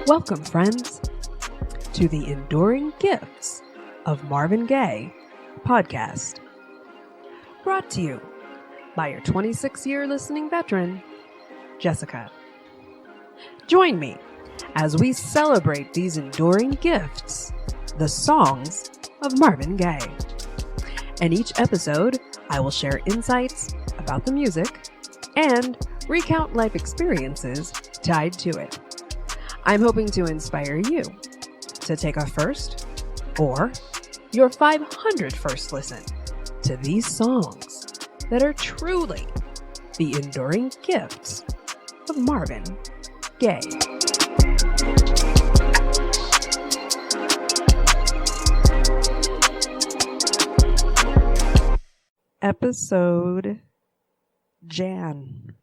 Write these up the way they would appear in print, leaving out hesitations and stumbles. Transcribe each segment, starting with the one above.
Welcome, friends, to the Enduring Gifts of Marvin Gaye Podcast. Brought to you by your 26-year listening veteran, Jessica. Join me as we celebrate these enduring gifts, the songs of Marvin Gaye. In each episode, I will share insights about the music and recount life experiences tied to it. I'm hoping to inspire you to take a first or your 500 first listen to these songs that are truly the enduring gifts of Marvin Gaye. Episode Jan.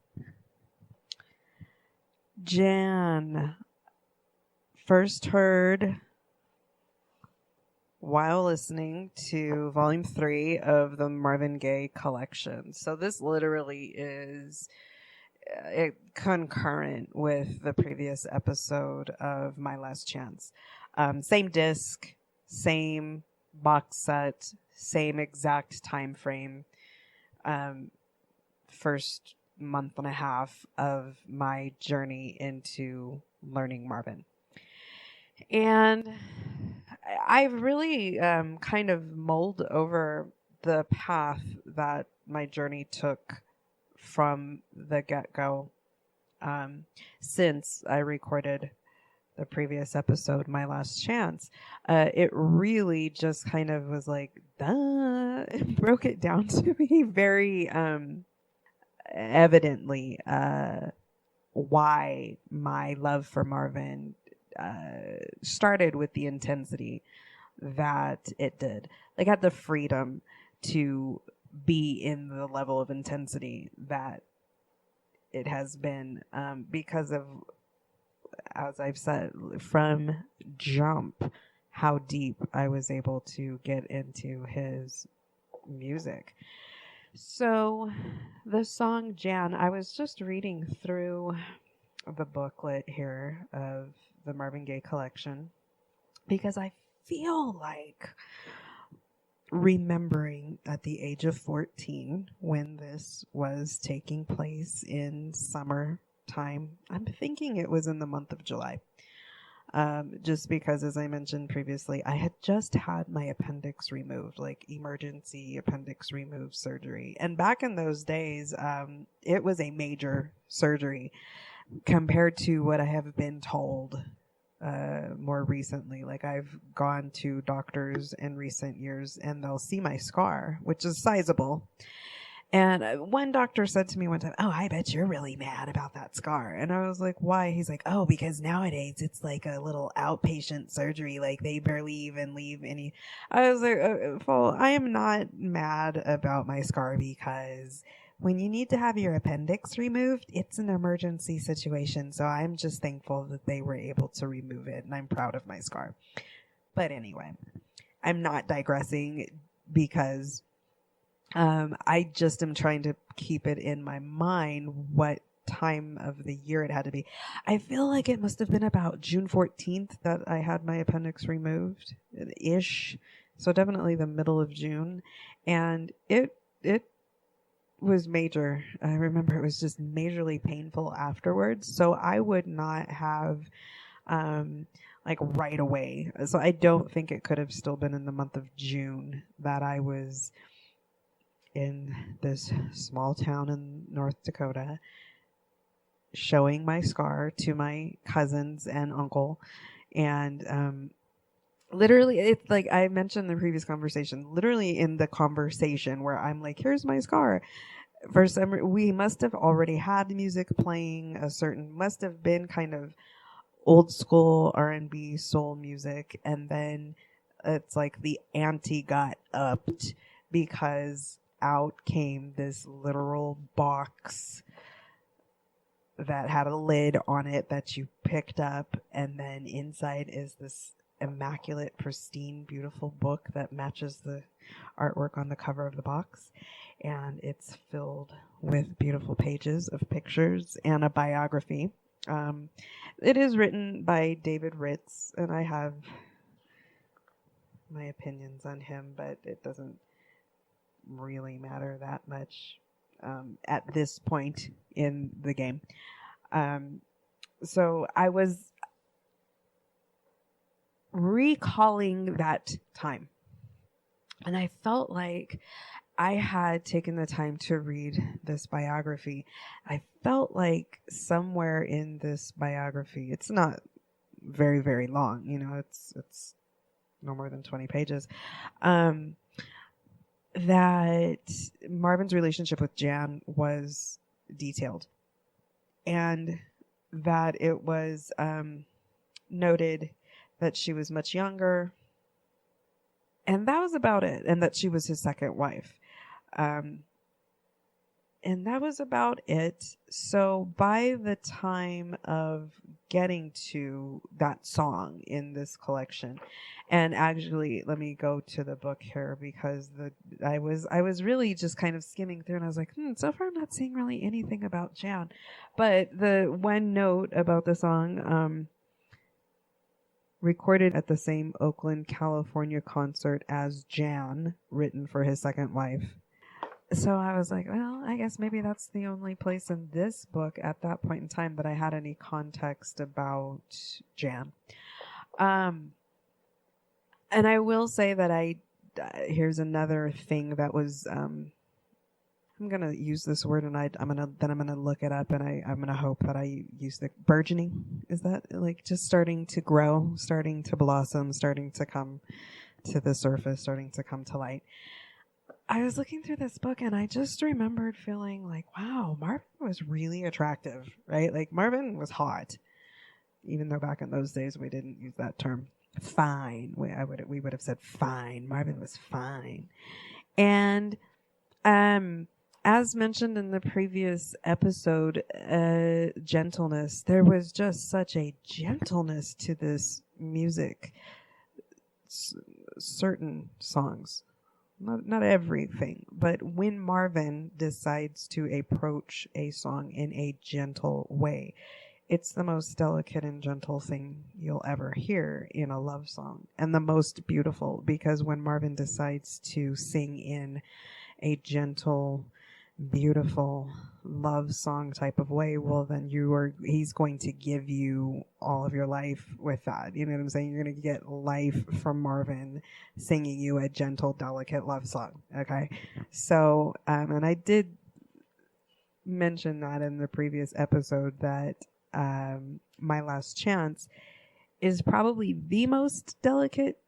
First heard while listening to Volume 3 of the Marvin Gaye Collection. So this literally is concurrent with the previous episode of My Last Chance. Same disc, same box set, same exact time frame. First month and a half of my journey into learning Marvin. And I've really kind of mulled over the path that my journey took from the get-go since I recorded the previous episode, My Last Chance. It really just kind of was like, duh, it broke it down to me very evidently why my love for Marvin started with the intensity that it did. Like, I had the freedom to be in the level of intensity that it has been because of, as I've said, from jump, how deep I was able to get into his music. So the song Jan, I was just reading through the booklet here of the Marvin Gaye Collection because I feel like remembering at the age of 14 when this was taking place in summertime. I'm thinking it was in the month of July. Just because, as I mentioned previously, I had just had my appendix removed, like emergency appendix remove surgery. And back in those days, it was a major surgery compared to what I have been told more recently. Like, I've gone to doctors in recent years and they'll see my scar, which is sizable. And one doctor said to me one time, "Oh, I bet you're really mad about that scar." And I was like, "Why?" He's like, "Oh, because nowadays it's like a little outpatient surgery. Like, they barely even leave any." I was like, "Well, I am not mad about my scar because when you need to have your appendix removed, it's an emergency situation. So I'm just thankful that they were able to remove it, and I'm proud of my scar." But anyway, I'm not digressing because I just am trying to keep it in my mind what time of the year it had to be. I feel like it must have been about June 14th that I had my appendix removed ish. So definitely the middle of June. And it was major. I remember it was just majorly painful afterwards. So I would not have like right away. So I don't think it could have still been in the month of June that I was in this small town in North Dakota showing my scar to my cousins and uncle. And literally, it's like I mentioned in the previous conversation, literally in the conversation where I'm like, "Here's my scar." For some, we must have already had music playing, must have been kind of old school R&B soul music. And then it's like the ante got upped because out came this literal box that had a lid on it that you picked up, and then inside is this immaculate, pristine, beautiful book that matches the artwork on the cover of the box, and it's filled with beautiful pages of pictures and a biography It is written by David Ritz, and I have my opinions on him, but it doesn't really matter that much at this point in the game. So I was recalling that time, and I felt like I had taken the time to read this biography. I felt like somewhere in this biography, it's not very, very long, it's no more than 20 pages, that Marvin's relationship with Jan was detailed, and that it was noted that she was much younger, and that was about it, and that she was his second wife. And that was about it. So by the time of getting to that song in this collection, and actually, let me go to the book here, because I was really just kind of skimming through, and I was like, so far I'm not seeing really anything about Jan. But the one note about the song, recorded at the same Oakland, California concert as Jan, written for his second wife. So I was like, well, I guess maybe that's the only place in this book at that point in time that I had any context about Jan. And I will say that here's another thing that was, I'm going to use this word, and I'm going to look it up, and I'm going to hope that I use the burgeoning. Is that like just starting to grow, starting to blossom, starting to come to the surface, starting to come to light? I was looking through this book, and I just remembered feeling like, wow, Marvin was really attractive, right? Like, Marvin was hot, even though back in those days we didn't use that term. Fine. We would have said fine. Marvin was fine. And as mentioned in the previous episode, gentleness. There was just such a gentleness to this music. Certain songs. Not everything, but when Marvin decides to approach a song in a gentle way, it's the most delicate and gentle thing you'll ever hear in a love song, and the most beautiful, because when Marvin decides to sing in a gentle, beautiful love song type of way, well, then he's going to give you all of your life with that. You know what I'm saying? You're going to get life from Marvin singing you a gentle, delicate love song. Okay. So, and I did mention that in the previous episode that, My Last Chance is probably the most delicate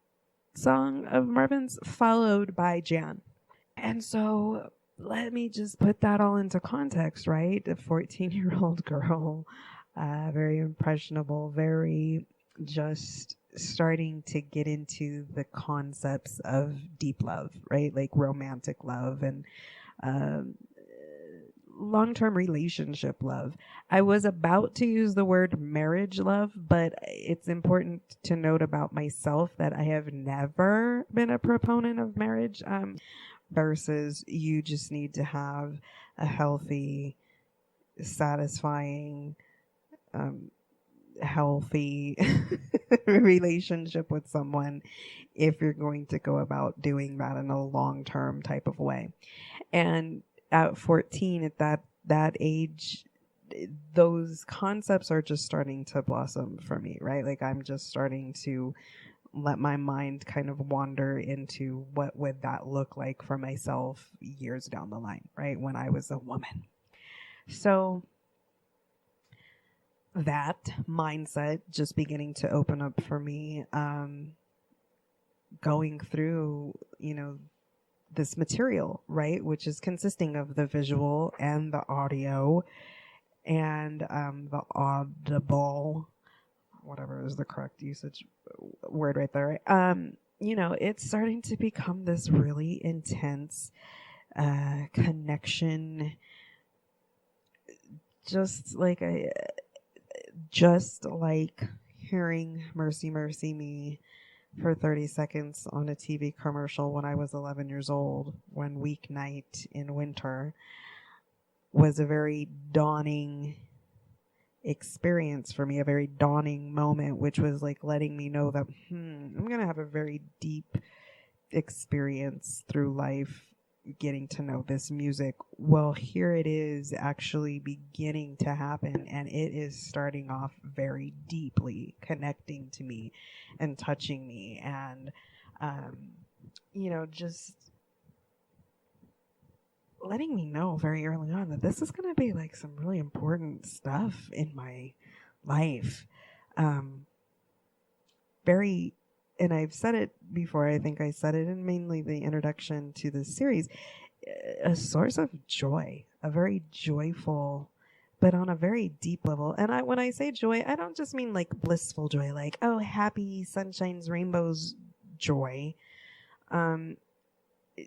song of Marvin's, followed by Jan. And so let me just put that all into context, right? A 14-year-old girl, very impressionable, very just starting to get into the concepts of deep love, right? Like romantic love and long-term relationship love. I was about to use the word marriage love, but it's important to note about myself that I have never been a proponent of marriage. Versus you just need to have a healthy, satisfying, healthy relationship with someone if you're going to go about doing that in a long-term type of way. And at 14, at that age, those concepts are just starting to blossom for me, right? Like, I'm just starting to let my mind kind of wander into what would that look like for myself years down the line, right? When I was a woman. So that mindset just beginning to open up for me, going through, this material, right? Which is consisting of the visual and the audio and the audible, whatever is the correct usage word right there, right? It's starting to become this really intense connection, just like hearing Mercy, Mercy Me for 30 seconds on a TV commercial when I was 11 years old, one weeknight in winter, was a very dawning experience for me, a very dawning moment, which was like letting me know that I'm going to have a very deep experience through life getting to know this music. Well, here it is actually beginning to happen, and it is starting off very deeply connecting to me and touching me, and just letting me know very early on that this is going to be like some really important stuff in my life. And I've said it before, I think I said it in mainly the introduction to this series, a source of joy, a very joyful, but on a very deep level. And when I say joy, I don't just mean like blissful joy, like, oh, happy sunshines, rainbows joy.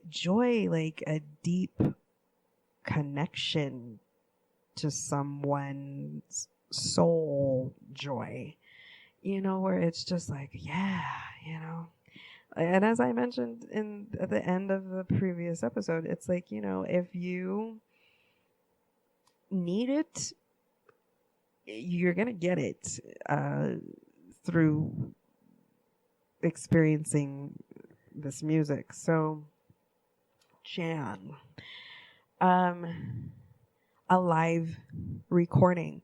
Joy, like a deep connection to someone's soul joy, where it's just like, yeah, And as I mentioned at the end of the previous episode, it's like, if you need it, you're going to get it through experiencing this music. So, Jan, a live recording.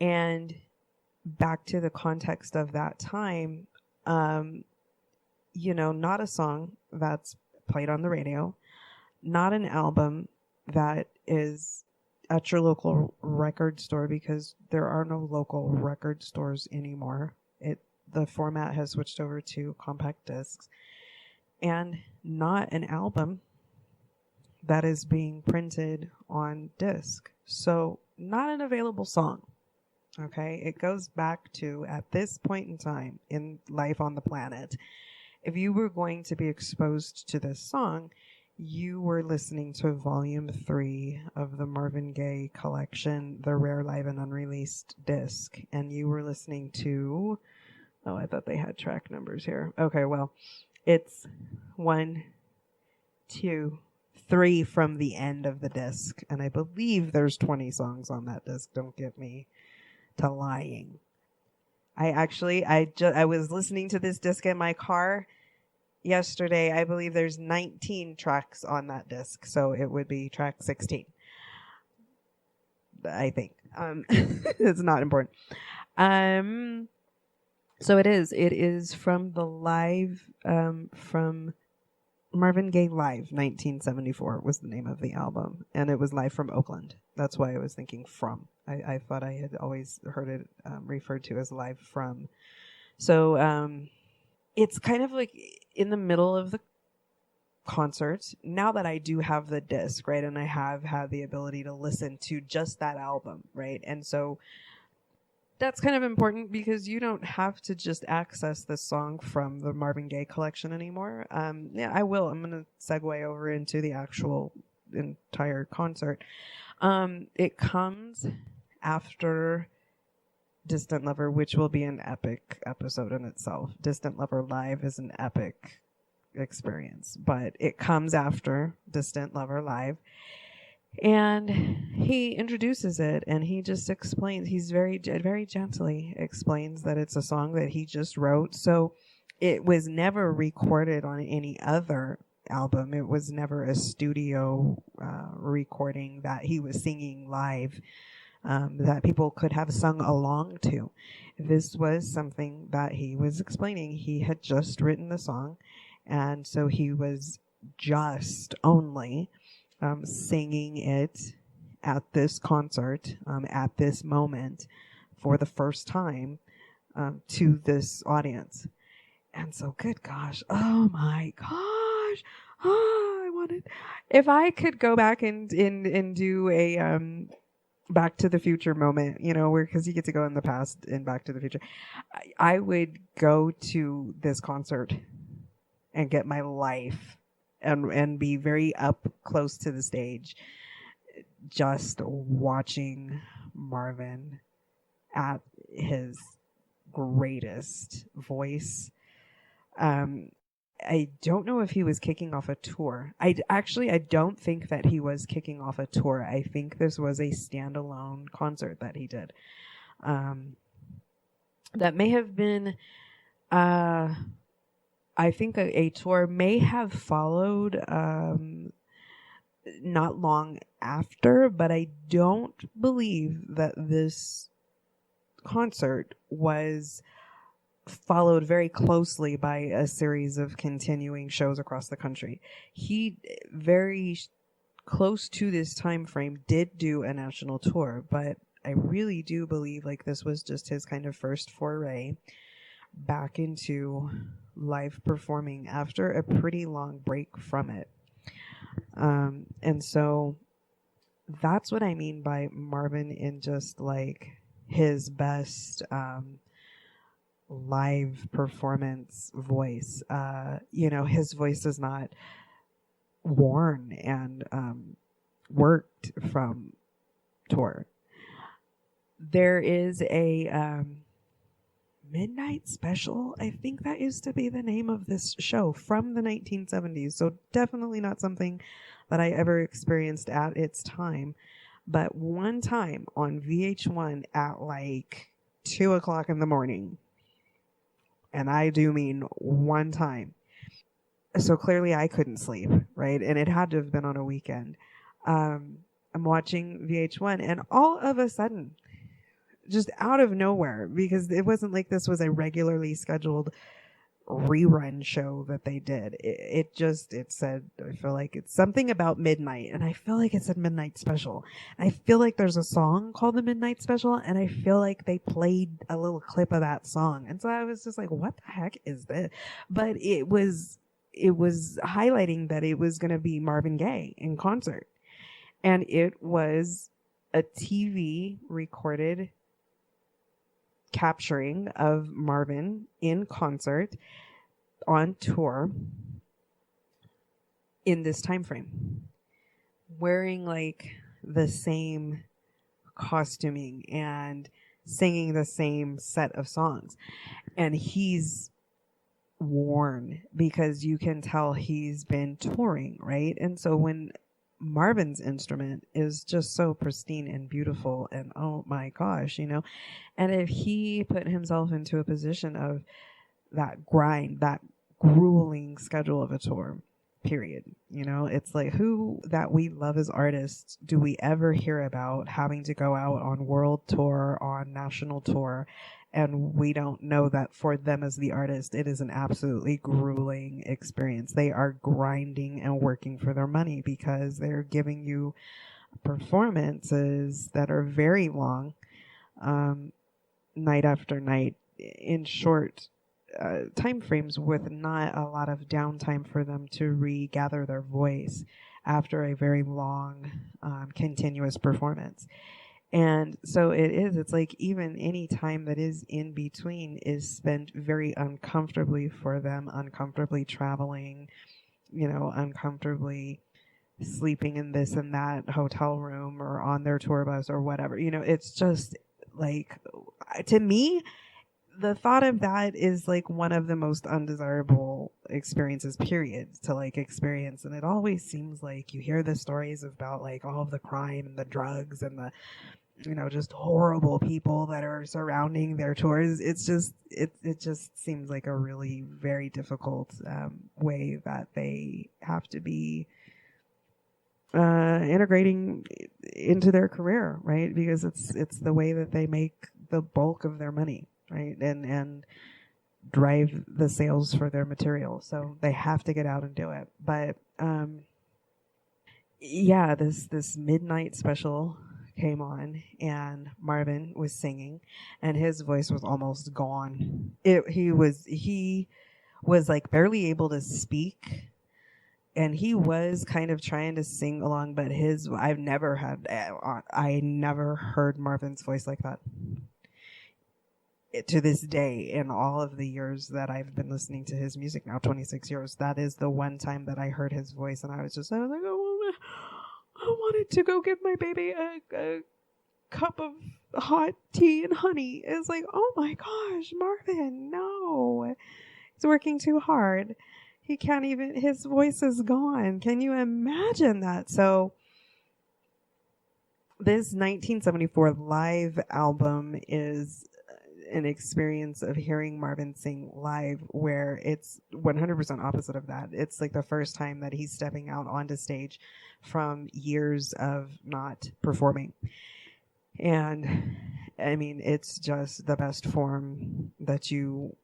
And back to the context of that time, not a song that's played on the radio, not an album that is at your local record store, because there are no local record stores anymore. The format has switched over to compact discs, and not an album that is being printed on disc. So not an available song. Okay. It goes back to, at this point in time in life on the planet, if you were going to be exposed to this song, you were listening to Volume 3 of the Marvin Gaye Collection, the Rare Live and Unreleased disc. And you were listening to, I thought they had track numbers here. Okay, well, it's 1, 2, 3 from the end of the disc. And I believe there's 20 songs on that disc. Don't get me to lying. I was listening to this disc in my car yesterday. I believe there's 19 tracks on that disc, so it would be track 16. I think. It's not important. So it is from the live, from Marvin Gaye Live, 1974 was the name of the album, and it was live from Oakland. That's why I was thinking from. I thought I had always heard it referred to as live from. So it's kind of like in the middle of the concert. Now that I do have the disc, right, and I have had the ability to listen to just that album, right, and so that's kind of important because you don't have to just access this song from the Marvin Gaye Collection anymore. I will. I'm going to segue over into the actual entire concert. It comes after Distant Lover, which will be an epic episode in itself. Distant Lover Live is an epic experience, but it comes after Distant Lover Live. And he introduces it, and he just explains, he's very, very gently explains that it's a song that he just wrote. So it was never recorded on any other album. It was never a studio recording that he was singing live, that people could have sung along to. This was something that he was explaining. He had just written the song, and so he was just only singing it at this concert, at this moment, for the first time, to this audience. And so, good gosh, oh my gosh, I wanted, if I could go back and do a Back to the Future moment, where, because you get to go in the past in Back to the Future, I would go to this concert and get my life and be very up close to the stage, just watching Marvin at his greatest voice. I don't know if he was kicking off a tour. I don't think that he was kicking off a tour. I think this was a standalone concert that he did. That may have been, I think a tour may have followed not long after, but I don't believe that this concert was followed very closely by a series of continuing shows across the country. He very close to this time frame did do a national tour, but I really do believe like this was just his kind of first foray back into live performing after a pretty long break from it. And so that's what I mean by Marvin in just like his best live performance voice. His voice is not worn and worked from tour. There is a midnight special. I think that used to be the name of this show from the 1970s. So definitely not something that I ever experienced at its time. But one time on VH1 at like 2 o'clock in the morning, and I do mean one time. So clearly I couldn't sleep, right? And it had to have been on a weekend. I'm watching VH1 and all of a sudden, just out of nowhere, because it wasn't like this was a regularly scheduled rerun show that they did. It said, I feel like it's something about midnight, and I feel like it said midnight special. I feel like there's a song called the Midnight Special, and I feel like they played a little clip of that song. And so I was just like, what the heck is this? But it was highlighting that it was going to be Marvin Gaye in concert. And it was a TV recorded capturing of Marvin in concert on tour in this time frame, wearing like the same costuming and singing the same set of songs. And he's worn because you can tell he's been touring, right? And so when Marvin's instrument is just so pristine and beautiful, and oh my gosh, and if he put himself into a position of that grind, that grueling schedule of a tour, period, it's like, who that we love as artists do we ever hear about having to go out on world tour, on national tour, and we don't know that for them as the artist, it is an absolutely grueling experience. They are grinding and working for their money because they're giving you performances that are very long, night after night, in short time frames, with not a lot of downtime for them to regather their voice after a very long, continuous performance. And so it's like even any time that is in between is spent very uncomfortably for them, uncomfortably traveling, uncomfortably sleeping in this and that hotel room or on their tour bus or whatever. It's just like, to me, the thought of that is like one of the most undesirable experiences, period, to like experience. And it always seems like you hear the stories about like all of the crime and the drugs and the, just horrible people that are surrounding their tours. It's just, it just seems like a really very difficult way that they have to be integrating into their career, right? Because it's the way that they make the bulk of their money, right? And drive the sales for their material. So they have to get out and do it. But this midnight special came on and Marvin was singing and his voice was almost gone. He was like barely able to speak, and he was kind of trying to sing along, but I never heard Marvin's voice like that. To this day, in all of the years that I've been listening to his music now, 26 years, that is the one time that I heard his voice, and I was like, I wanted to go give my baby a cup of hot tea and honey. It's like, oh my gosh, Marvin, no. He's working too hard. He can't even, his voice is gone. Can you imagine that? So This 1974 live album is an experience of hearing Marvin sing live where it's 100% opposite of that. It's like the first time that he's stepping out onto stage from years of not performing. And I mean, it's just the best form that you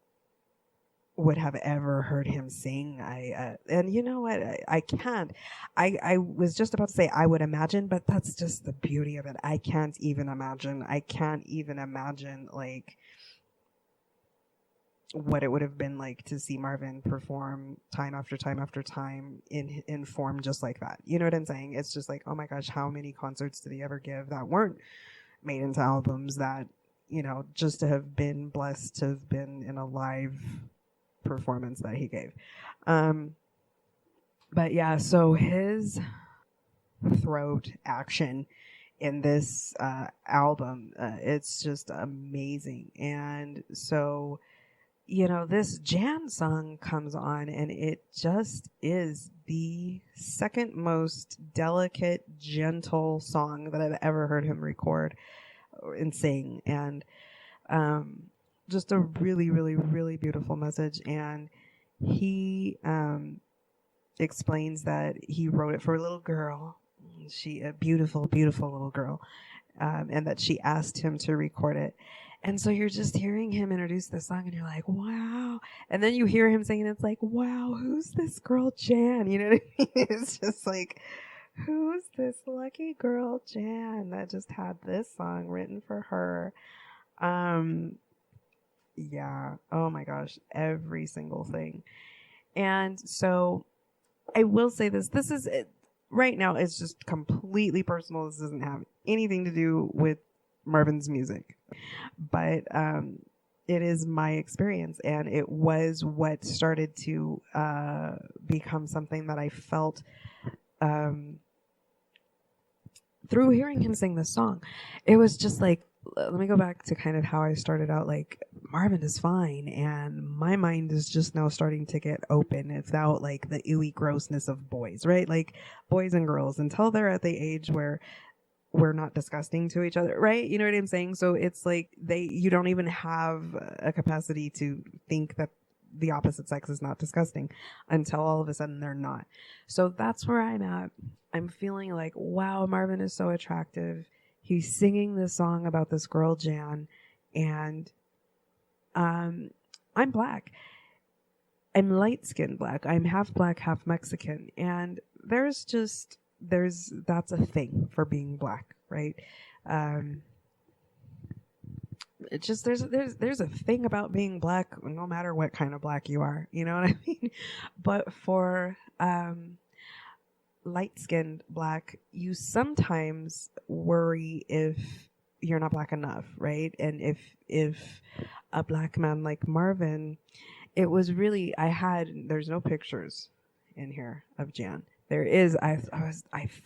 would have ever heard him sing. And you know what? I can't. I was just about to say I would imagine, but that's just the beauty of it. I can't even imagine. I can't even imagine like what it would have been like to see Marvin perform time after time after time in form just like that. You know what I'm saying? It's just like, oh my gosh, how many concerts did he ever give that weren't made into albums, that, you know, just to have been blessed to have been in a live performance that he gave. But yeah, so his throat action in this album, it's just amazing. And so, you know, this Jan song comes on and it just is the second most delicate, gentle song that I've ever heard him record and sing. And just a really, really, really beautiful message. And he explains that he wrote it for a little girl. A beautiful, beautiful little girl. And that she asked him to record it. And so you're just hearing him introduce the song and you're like, wow. And then you hear him singing, it's like, wow, who's this girl Jan? You know what I mean? It's just like, who's this lucky girl Jan that just had this song written for her? Yeah. Oh my gosh. Every single thing. And so I will say this is right now, it's just completely personal. This doesn't have anything to do with Marvin's music, but it is my experience, and it was what started to become something that I felt through hearing him sing this song. It was just like, let me go back to kind of how I started out. Like, Marvin is fine, and my mind is just now starting to get open without like the ooey grossness of boys, right? Like boys and girls, until they're at the age where we're not disgusting to each other, right? You know what I'm saying? So it's like you don't even have a capacity to think that the opposite sex is not disgusting until all of a sudden they're not. So that's where I'm at. I'm feeling like, wow, Marvin is so attractive. He's singing this song about this girl, Jan, and I'm black. I'm light-skinned black. I'm half black, half Mexican. And that's a thing for being black, right? It's just, there's a thing about being black, no matter what kind of black you are, you know what I mean? But for, light-skinned black, you sometimes worry if you're not black enough, right? And if a black man like Marvin, it was really, there's no pictures in here of Jan. There is, I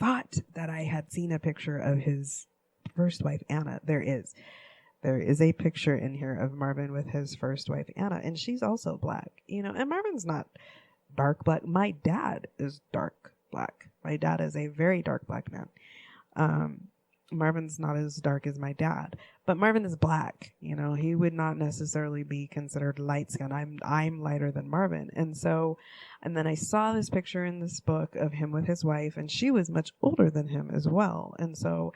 thought that I had seen a picture of his first wife, Anna. There is a picture in here of Marvin with his first wife, Anna, and she's also black, you know, and Marvin's not dark black. My dad is dark black. My dad is a very dark black man. Marvin's not as dark as my dad, but Marvin is black. You know, he would not necessarily be considered light skinned. I'm lighter than Marvin. And then I saw this picture in this book of him with his wife, and she was much older than him as well. And so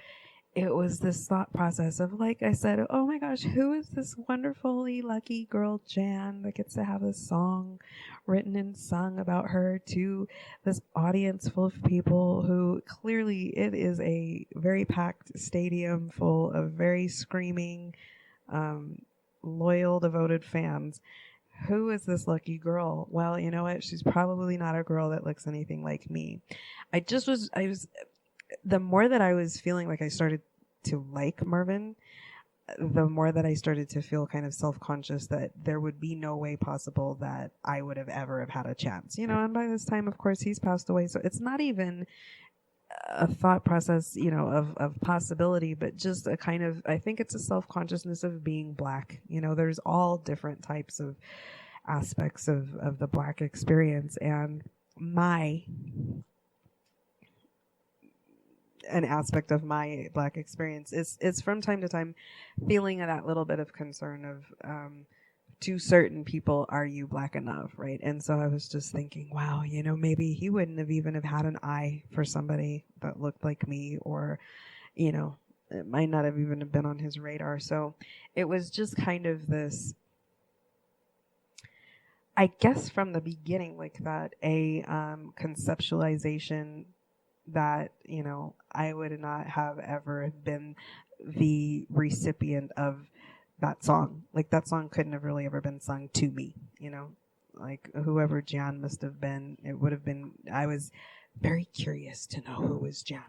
it was this thought process of, like I said, oh my gosh, who is this wonderfully lucky girl, Jan, that gets to have this song written and sung about her to this audience full of people who clearly it is a very packed stadium full of very screaming, loyal, devoted fans. Who is this lucky girl? Well, you know what? She's probably not a girl that looks anything like me. The more that I was feeling like I started to like Marvin, the more that I started to feel kind of self-conscious that there would be no way possible that I would have ever have had a chance, you know. And by this time, of course, he's passed away, so it's not even a thought process, you know, of possibility, but just a kind of, I think it's a self-consciousness of being black. You know, there's all different types of aspects of the black experience, and an aspect of my Black experience is from time to time feeling that little bit of concern of, to certain people, are you Black enough, right? And so I was just thinking, wow, maybe he wouldn't have even have had an eye for somebody that looked like me, or, it might not have even been on his radar. So it was just kind of this, I guess from the beginning, like that, a conceptualization that, I would not have ever been the recipient of that song. Like that song couldn't have really ever been sung to me, like whoever Jan must have been, it would have been, I was very curious to know who was Jan.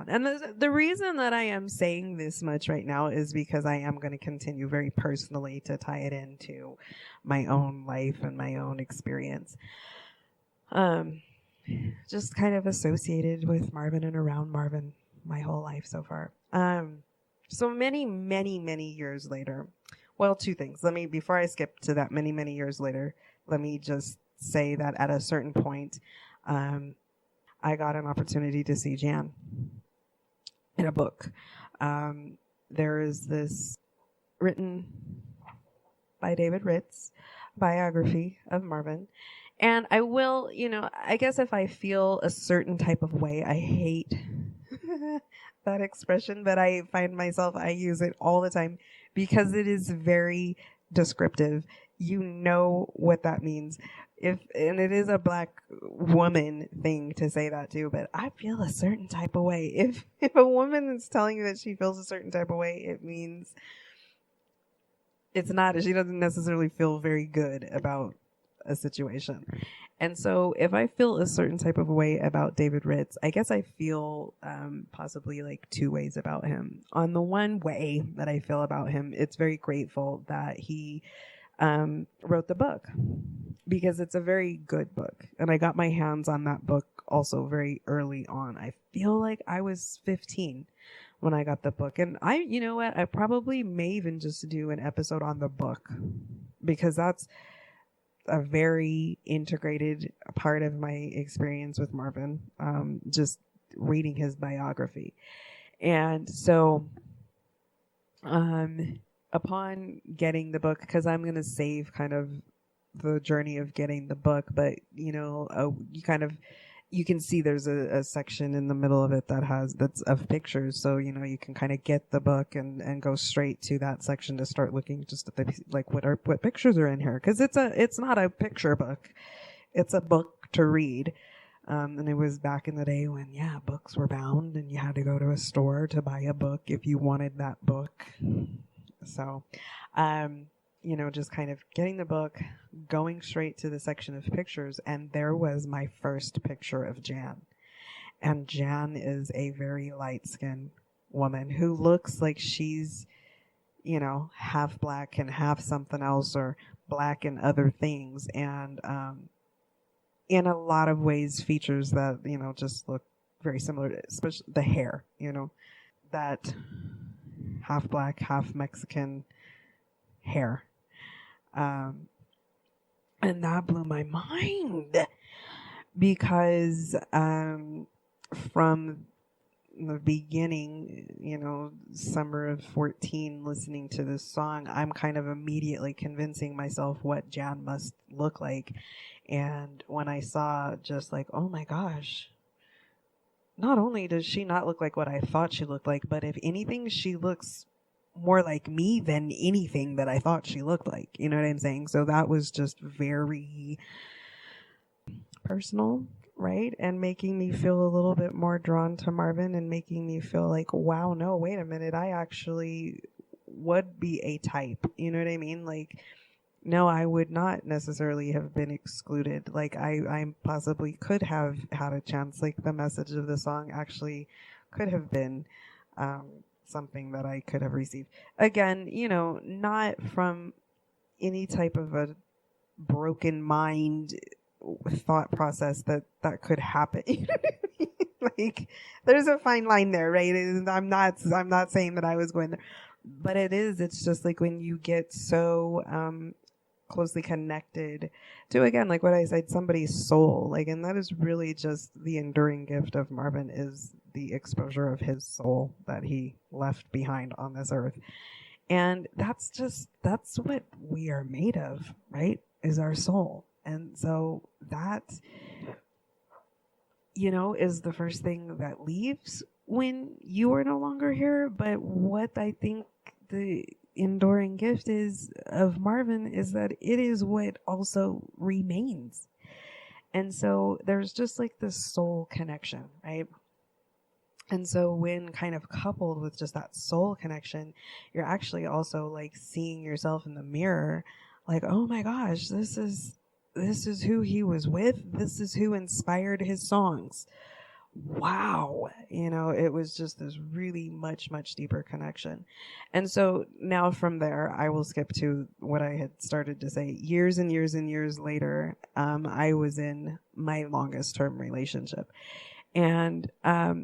And the reason that I am saying this much right now is because I am going to continue very personally to tie it into my own life and my own experience. Just kind of associated with Marvin and around Marvin my whole life so far. So many, many, many years later, well, two things. Before I skip to that many, many years later, let me just say that at a certain point, I got an opportunity to see Jan in a book. There is this written by David Ritz biography of Marvin. And I will, I guess if I feel a certain type of way, I hate that expression, but I find myself, I use it all the time because it is very descriptive. You know what that means. And it is a Black woman thing to say that too, but I feel a certain type of way. If a woman is telling you that she feels a certain type of way, it means she doesn't necessarily feel very good about a situation. And so if I feel a certain type of way about David Ritz, I guess I feel possibly like two ways about him. On the one way that I feel about him, it's very grateful that he wrote the book, because it's a very good book. And I got my hands on that book also very early on. I feel like I was 15 when I got the book. And you know what? I probably may even just do an episode on the book, because that's a very integrated part of my experience with Marvin, just reading his biography. And so, upon getting the book, because I'm going to save kind of the journey of getting the book, but you can see there's a section in the middle of it that's of pictures. So, you can kind of get the book and go straight to that section to start looking just at what pictures are in here. Cause it's not a picture book. It's a book to read. And it was back in the day when, books were bound and you had to go to a store to buy a book if you wanted that book. So, just kind of getting the book, going straight to the section of pictures, and there was my first picture of Jan. And Jan is a very light-skinned woman who looks like she's, half Black and half something else, or Black and other things. And in a lot of ways features that, just look very similar, especially the hair, that half Black, half Mexican hair. And that blew my mind, because from the beginning, summer of 14, listening to this song, I'm kind of immediately convincing myself what Jan must look like. And when I saw just like, oh my gosh, not only does she not look like what I thought she looked like, but if anything, she looks more like me than anything that I thought she looked like. You know what I'm saying? So that was just very personal, right? And making me feel a little bit more drawn to Marvin, and making me feel like, wow, no, wait a minute, I actually would be a type. You know what I mean? Like, no, I would not necessarily have been excluded. Like, I possibly could have had a chance. Like, the message of the song actually could have been something that I could have received. Again, not from any type of a broken mind thought process that could happen. Like, there's a fine line there, right? And I'm not saying that I was going there, but it's just like when you get so closely connected to, again, like what I said, somebody's soul, like, and that is really just the enduring gift of Marvin, is the exposure of his soul that he left behind on this earth. And that's what we are made of, right? Is our soul. And so that, is the first thing that leaves when you are no longer here. But what I think the enduring gift is of Marvin is that it is what also remains. And so there's just like this soul connection, right? And so when kind of coupled with just that soul connection, you're actually also like seeing yourself in the mirror, like, oh my gosh, this is who he was with. This is who inspired his songs. Wow. It was just this really much, much deeper connection. And so now from there, I will skip to what I had started to say. Years and years and years later, I was in my longest term relationship. And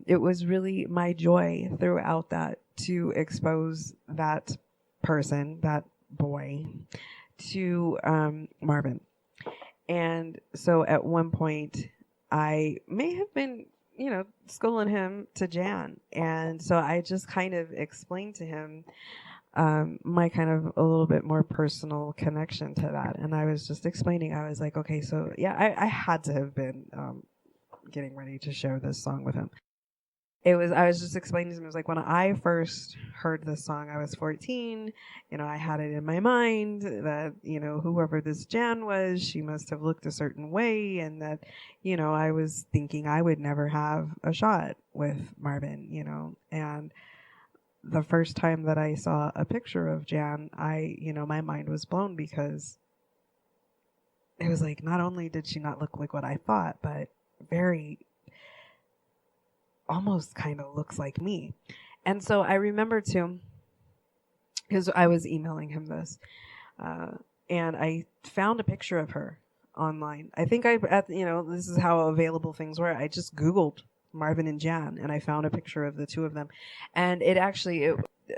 it was really my joy throughout that to expose that person, that boy, to Marvin. And so at one point, I may have been, schooling him to Jan. And so I just kind of explained to him my kind of a little bit more personal connection to that. And I was just explaining, I was like, okay, so yeah, I had to have been getting ready to share this song with him. I was just explaining to him, it was like when I first heard this song, I was 14, I had it in my mind that, whoever this Jan was, she must have looked a certain way, and that, I was thinking I would never have a shot with Marvin, and the first time that I saw a picture of Jan, my mind was blown, because it was like, not only did she not look like what I thought, but very almost kind of looks like me. And so I remember too, because I was emailing him this, and I found a picture of her online. I think this is how available things were. I just Googled Marvin and Jan, and I found a picture of the two of them. And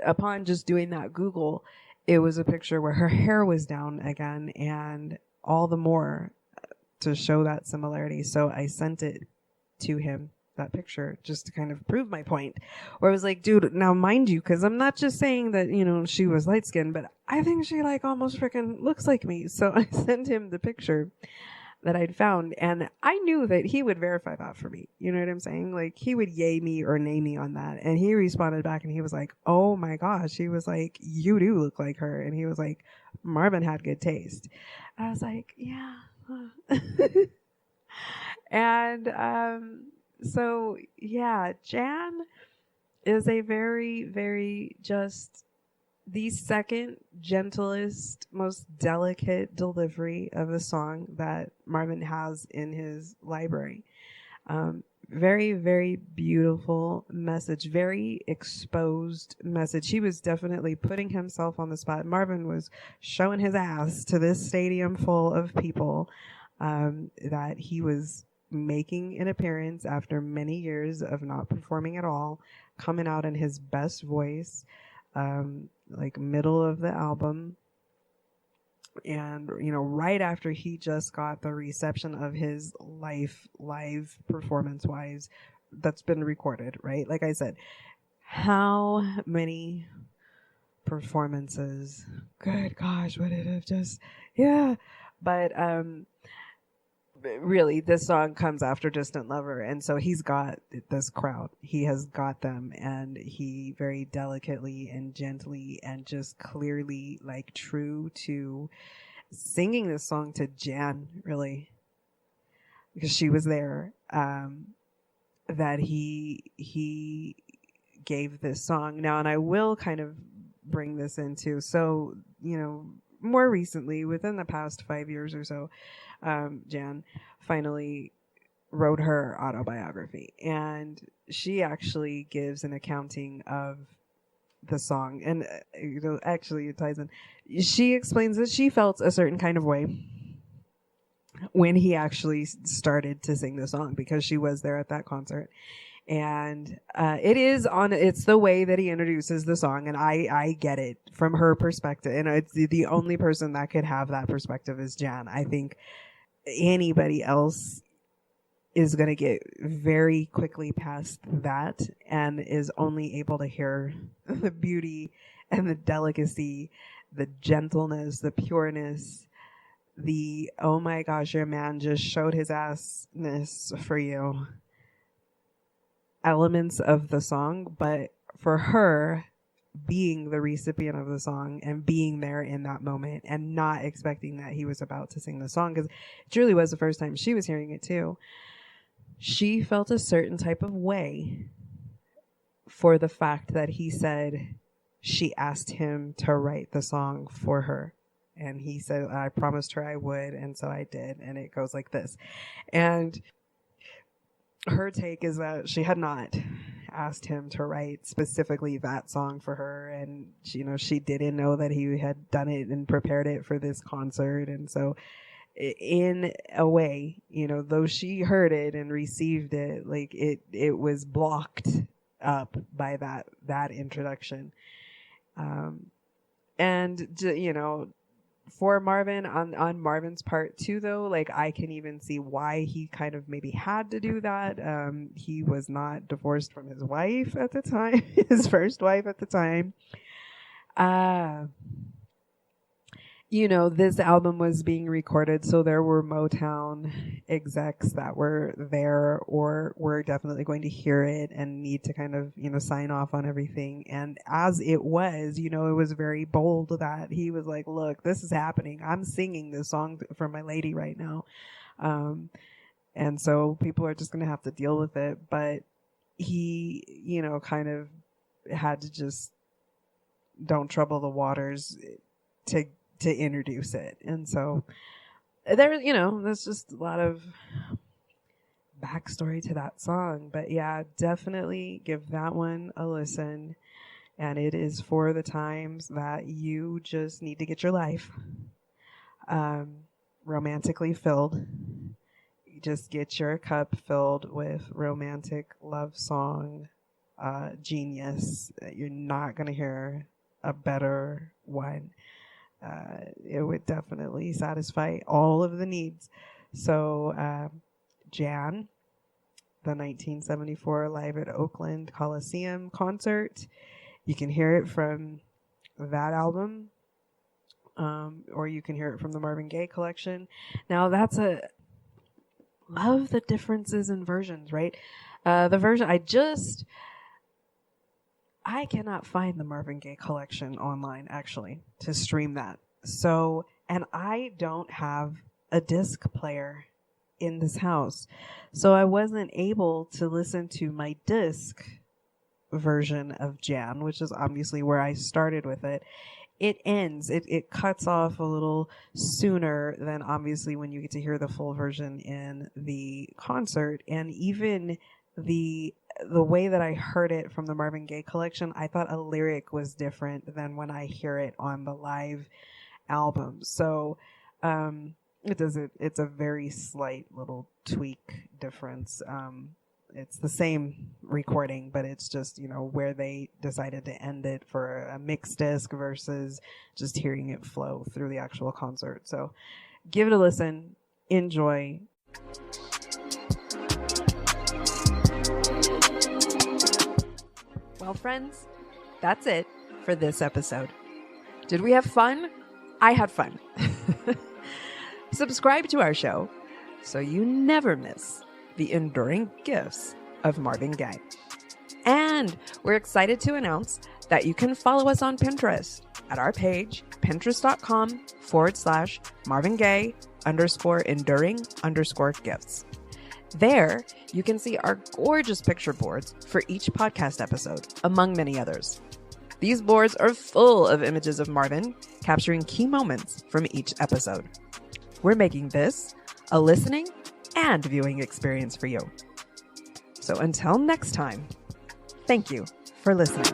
upon just doing that Google, it was a picture where her hair was down again, and all the more to show that similarity. So I sent it to him, that picture, just to kind of prove my point, where I was like, dude, now mind you, because I'm not just saying that, she was light skinned, but I think she like almost freaking looks like me. So I sent him the picture that I'd found, and I knew that he would verify that for me. You know what I'm saying? Like, he would yay me or nay me on that. And he responded back, and he was like, oh my gosh. He was like, you do look like her. And he was like, Marvin had good taste. I was like, yeah. And so yeah, Jan is a very, very just the second gentlest, most delicate delivery of a song that Marvin has in his library. Very, very beautiful message, very exposed message. He was definitely putting himself on the spot. Marvin was showing his ass to this stadium full of people, that he was making an appearance after many years of not performing at all, coming out in his best voice, like middle of the album. And, right after he just got the reception of his life, live performance-wise, that's been recorded, right? Like I said, how many performances? Good gosh, would it have just... Yeah. But really, this song comes after Distant Lover, and so he's got this crowd. He has got them, and he very delicately and gently and just clearly, like, true to singing this song to Jan, really, because she was there, that he gave this song. Now, and I will kind of bring this into, so, more recently, within the past 5 years or so, Jan finally wrote her autobiography, and she actually gives an accounting of the song, and actually it ties in. She explains that she felt a certain kind of way when he actually started to sing the song, because she was there at that concert. And it's the way that he introduces the song, and I get it from her perspective, and it's the only person that could have that perspective is Jan. I think anybody else is going to get very quickly past that and is only able to hear the beauty and the delicacy, the gentleness, the pureness, the, oh my gosh, your man just showed his assness for you elements of the song. But for her, being the recipient of the song and being there in that moment and not expecting that he was about to sing the song, because it truly was the first time she was hearing it too, she felt a certain type of way for the fact that he said she asked him to write the song for her. And he said, I promised her I would, and so I did. And it goes like this. And her take is that she had not asked him to write specifically that song for her. And, she didn't know that he had done it and prepared it for this concert. And so in a way, though she heard it and received it, like it was blocked up by that introduction. For Marvin, on Marvin's part too, though, like I can even see why he kind of maybe had to do that. He was not divorced from his wife at the time, his first wife at the time. This album was being recorded, so there were Motown execs that were there or were definitely going to hear it and need to kind of, sign off on everything. And as it was, it was very bold that he was like, look, this is happening. I'm singing this song for my lady right now. And so people are just going to have to deal with it. But he, kind of had to just don't trouble the waters to introduce it. And so there's just a lot of backstory to that song. But yeah, definitely give that one a listen. And it is for the times that you just need to get your life romantically filled. Just get your cup filled with romantic love song genius. You're not going to hear a better one. It would definitely satisfy all of the needs. So, Jan, the 1974 Live at Oakland Coliseum concert, you can hear it from that album, or you can hear it from the Marvin Gaye Collection. Now, love the differences in versions, right? The version I cannot find the Marvin Gaye Collection online, actually, to stream that. So, and I don't have a disc player in this house. So I wasn't able to listen to my disc version of Jan, which is obviously where I started with it. It ends, it cuts off a little sooner than obviously when you get to hear the full version in the concert. And even the way that I heard it from the Marvin Gaye Collection, I thought a lyric was different than when I hear it on the live album. So it's a very slight little tweak difference. It's the same recording, but it's just, where they decided to end it for a mixed disc versus just hearing it flow through the actual concert. So give it a listen. Enjoy. Well, friends, that's it for this episode. Did we have fun? I had fun. Subscribe to our show so you never miss the enduring gifts of Marvin Gaye. And we're excited to announce that you can follow us on Pinterest at our page, pinterest.com/Marvin Gaye _enduring_gifts. There, you can see our gorgeous picture boards for each podcast episode, among many others. These boards are full of images of Marvin, capturing key moments from each episode. We're making this a listening and viewing experience for you. So until next time, thank you for listening.